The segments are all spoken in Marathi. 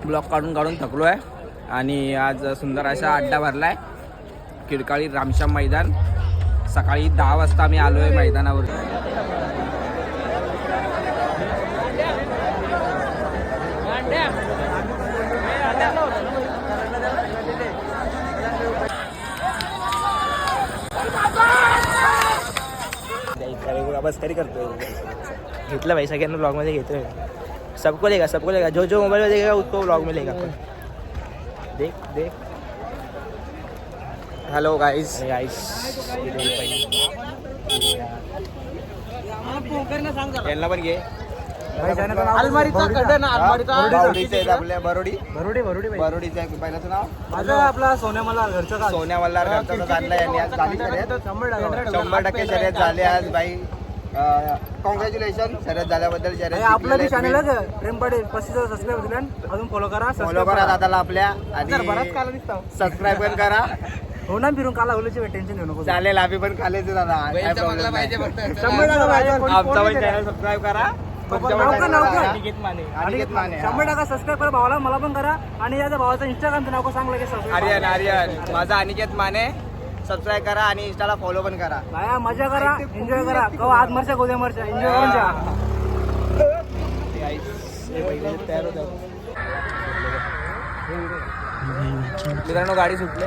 ब्लॉक काढून काढून थकलो आहे आणि आज सुंदर असा अड्डा भरला आहे किडकाळी रामश्याम मैदान. सकाळी 10 वाजता आम्ही आलो आहे मैदानावर. बस तरी करतोय घेतलं भाई सगळ्यांना ब्लॉग मध्ये घेतोय. सबको लेगा जो जो मोबाईल में देखेगा उसको ब्लॉग में लेगा. देख देख. हॅलो गाईस यांना पण घे. आपल्या बरोडीचं पहिल्याचं नाव माझं आपला सोन्या मल्हार घरचं का सोन्या मल्हार घरचं आणलं यांनी आज. झाली शर्यत 100% शर्यत झाली आज भाई. कॉंग्रॅच्युलेशन शर्यत झाल्याबद्दल. शर्यत आपलं बी चॅनल आहे प्रेम पटेल 35 सबस्क्राईब दिले अजून फॉलो करा दादाला आपल्या आणि बराच काला दिसतो. सबस्क्राईब पण करा. हो ना फिरून काला होल्याची टेन्शन घेऊ नको. चालेल आम्ही पण खालेच दादा. आमचा पण चॅनल सबस्क्राईब करा. 100% सबस्क्राईब करा भावाला. मला पण करा आणि याच्या भावाचं इंस्टाग्रामचं नाव सांग लगेच. आर्यन माझा अनिकेत माने. सबस्क्राईब करा आणि इंस्टाला फॉलो पण करा. बाया मजा करा एन्जॉय करा. कवा आज मरच्या गोद्या मरच्या एन्जॉय करून जा. मित्रांनो गाडी सुटले.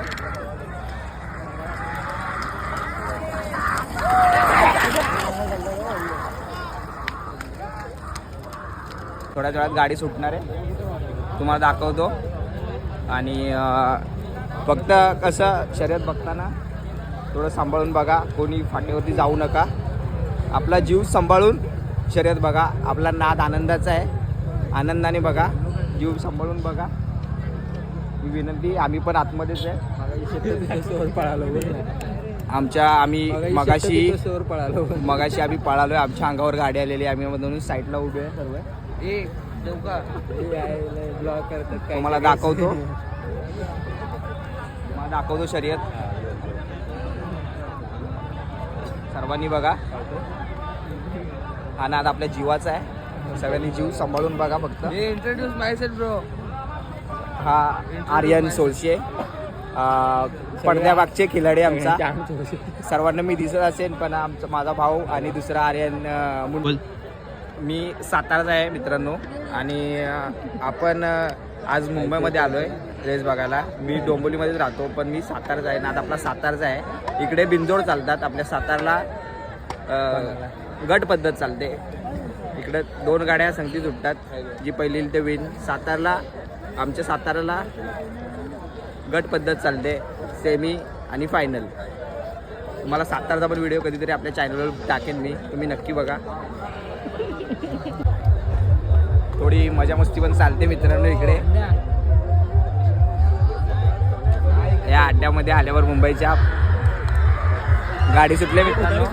थोड्या वेळात गाडी सुटणार आहे तुम्हाला दाखवतो. आणि फक्त कसं शर्यत बघताना थोडं सांभाळून बघा. कोणी फाट्यावरती जाऊ नका. आपला जीव सांभाळून शर्यत बघा. आपला नाद आनंदाचा आहे. आनंदाने बघा. जीव सांभाळून बघा ही विनंती. आम्ही पण आतमध्येच आहे. आम्ही मगाशी आम्ही पळालो. आमच्या अंगावर गाडी आलेली. आम्ही मधून साईडला उभे आहे सर्व. तुम्हाला दाखवतो शर्यत. सर्वांनी बघा. हा नाद आपल्या जीवाचा आहे. सगळ्यांनी जीव सांभाळून बघा फक्त. इंट्रोड्यूस माय सेल्फ ब्रो. हा आर्यन सोळशे पडद्यामागचे खिलाडी आमचा. सर्वांना मी दिसत असेल पण माझा भाऊ आणि दुसरा आर्यन. मी साताराचा आहे मित्रांनो. आणि आपण आज मुंबईमध्ये आलो आहे रेस बघायला. मी डोंबिवलीमध्येच राहतो पण मी साताराचा आहे. नाद आपला सातारचा आहे. इकडे बिनजोड चालतात. आपल्या सातारला गट पद्धत चालते. इकडे 2 गाड्या संगती सुटतात. जी पहिली ते विन. आमच्या साताराला गट पद्धत चालते. सेमी आणि फायनल. तुम्हाला सातारचा पण व्हिडिओ कधीतरी आपल्या चॅनलवर टाकेन मी. तुम्ही नक्की बघा. थोडी मजा मस्ती पण चालते मित्रांनो इकडे. या अड्ड्यामध्ये आल्यावर मुंबईच्या गाडी सुटल्या मित्रांनो.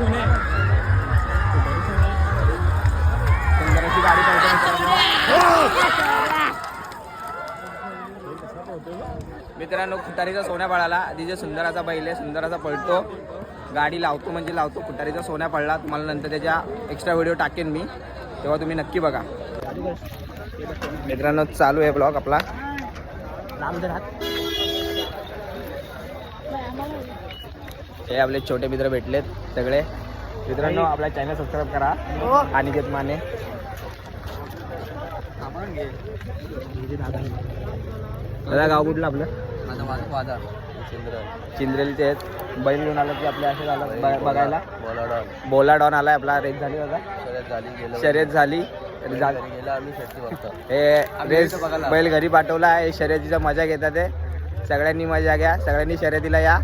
सुंदर अशी गाडी मित्रांनो. खुटारीचा सोन्या पळाला. तिचे सुंदराचा बैल आहे. सुंदराचा पळतो. गाडी लावतो म्हणजे लावतो. खुटारीचा सोन्या पडला. तुम्हाला नंतर त्याच्या एक्स्ट्रा व्हिडिओ टाकेन मी. तेव्हा तुम्ही नक्की बघा. मित्रांनो चालू आहे ब्लॉग आपला. हे आपले छोटे मित्र भेटलेत सगळे. मित्रांनो आपला चॅनल सबस्क्राईब करा. अनिकेत माने. दादा गाव कुठलं आपलं? चिंद्रेलचे आहेत. बैल घेऊन आला की आपल्या असे झालं बघायला. बोला डॉन आलाय आपला. रेस झाली बघा. शर्यत झाली. हे रेस बैल घरी पाठवला. हे शर्यतीचा मजा घेतात. ते सगळ्यांनी मजा घ्या. सगळ्यांनी शर्यतीला या.